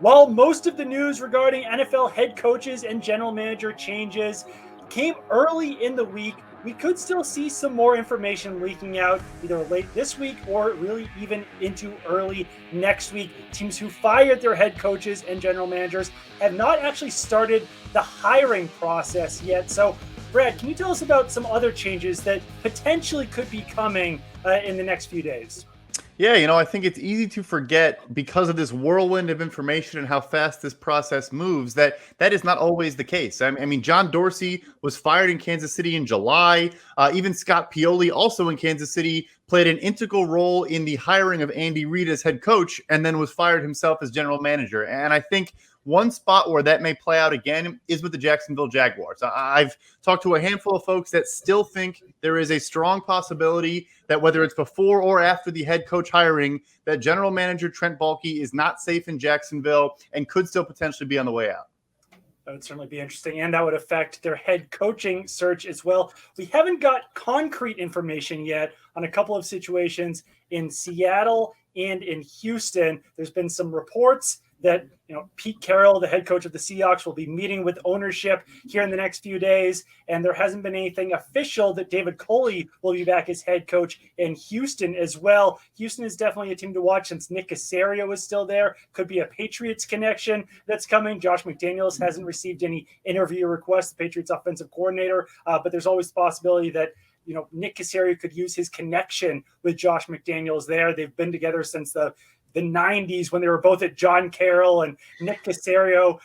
While most of the news regarding NFL head coaches and general manager changes came early in the week, we could still see some more information leaking out either late this week or really even into early next week. Teams who fired their head coaches and general managers have not actually started the hiring process yet. So, Brad, can you tell us about some other changes that potentially could be coming in the next few days? Yeah, I think it's easy to forget because of this whirlwind of information and how fast this process moves that is not always the case. I mean, John Dorsey was fired in Kansas City in July. Even Scott Pioli, also in Kansas City, played an integral role in the hiring of Andy Reid as head coach and then was fired himself as general manager. And I think one spot where that may play out again is with the Jacksonville Jaguars. I've talked to a handful of folks that still think there is a strong possibility that whether it's before or after the head coach hiring, that general manager Trent Baalke is not safe in Jacksonville and could still potentially be on the way out. That would certainly be interesting, and that would affect their head coaching search as well. We haven't got concrete information yet on a couple of situations in Seattle and in Houston. There's been some reports that Pete Carroll, the head coach of the Seahawks, will be meeting with ownership here in the next few days, and there hasn't been anything official that David Culley will be back as head coach in Houston as well. Houston is definitely a team to watch since Nick Caserio is still there. Could be a Patriots connection that's coming. Josh McDaniels hasn't received any interview requests, the Patriots offensive coordinator, but there's always the possibility that Nick Caserio could use his connection with Josh McDaniels there. They've been together since the 90s when they were both at John Carroll, and Nick Caserio,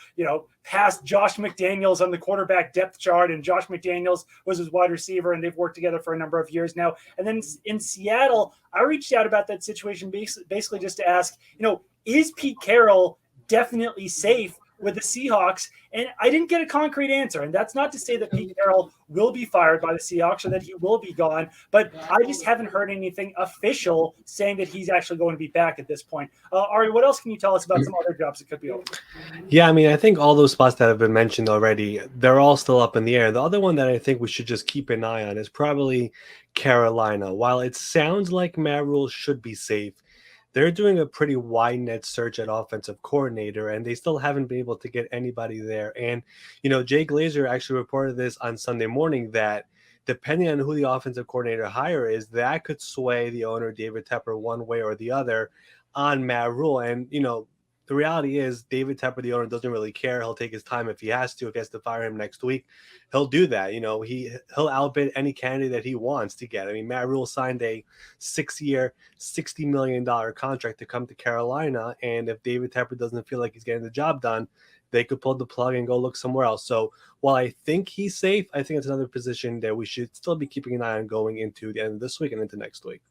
passed Josh McDaniels on the quarterback depth chart, and Josh McDaniels was his wide receiver, and they've worked together for a number of years now. And then in Seattle, I reached out about that situation basically just to ask, is Pete Carroll definitely safe with the Seahawks? And I didn't get a concrete answer. And that's not to say that Pete Carroll will be fired by the Seahawks or that he will be gone, but I just haven't heard anything official saying that he's actually going to be back at this point. Ari, what else can you tell us about some other jobs that could be open? Yeah, I mean, I think all those spots that have been mentioned already, they're all still up in the air. The other one that I think we should just keep an eye on is probably Carolina. While it sounds like Matt Rule should be safe, they're doing a pretty wide net search at offensive coordinator, and they still haven't been able to get anybody there. And, Jay Glazer actually reported this on Sunday morning that depending on who the offensive coordinator hire is, that could sway the owner, David Tepper, one way or the other on Matt Rule. And, the reality is David Tepper, the owner, doesn't really care. He'll take his time if he has to. If he has to fire him next week, he'll do that. He'll outbid any candidate that he wants to get. I mean, Matt Rule signed a 6-year, $60 million contract to come to Carolina. And if David Tepper doesn't feel like he's getting the job done, they could pull the plug and go look somewhere else. So while I think he's safe, I think it's another position that we should still be keeping an eye on going into the end of this week and into next week.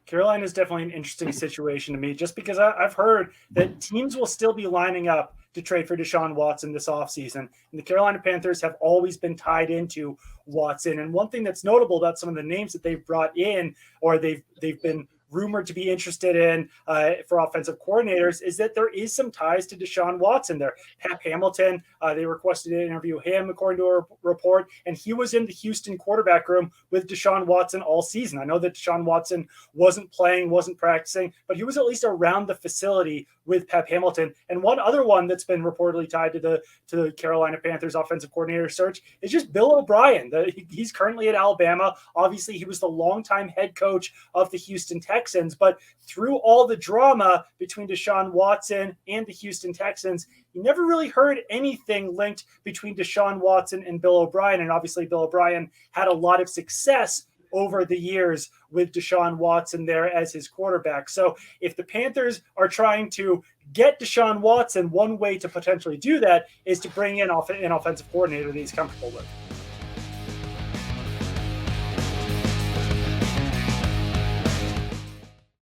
Carolina is definitely an interesting situation to me, just because I've heard that teams will still be lining up to trade for Deshaun Watson this offseason. And the Carolina Panthers have always been tied into Watson. And one thing that's notable about some of the names that they've brought in, or they've been rumored to be interested in for offensive coordinators, is that there is some ties to Deshaun Watson there. Pep Hamilton, they requested to interview him, according to a report, and he was in the Houston quarterback room with Deshaun Watson all season. I know that Deshaun Watson wasn't playing, wasn't practicing, but he was at least around the facility with Pep Hamilton. And one other one that's been reportedly tied to the Carolina Panthers offensive coordinator search is just Bill O'Brien. He's currently at Alabama. Obviously, he was the longtime head coach of the Houston Texans, but through all the drama between Deshaun Watson and the Houston Texans, you never really heard anything linked between Deshaun Watson and Bill O'Brien. And obviously, Bill O'Brien had a lot of success over the years with Deshaun Watson there as his quarterback. So if the Panthers are trying to get Deshaun Watson, one way to potentially do that is to bring in an offensive coordinator that he's comfortable with.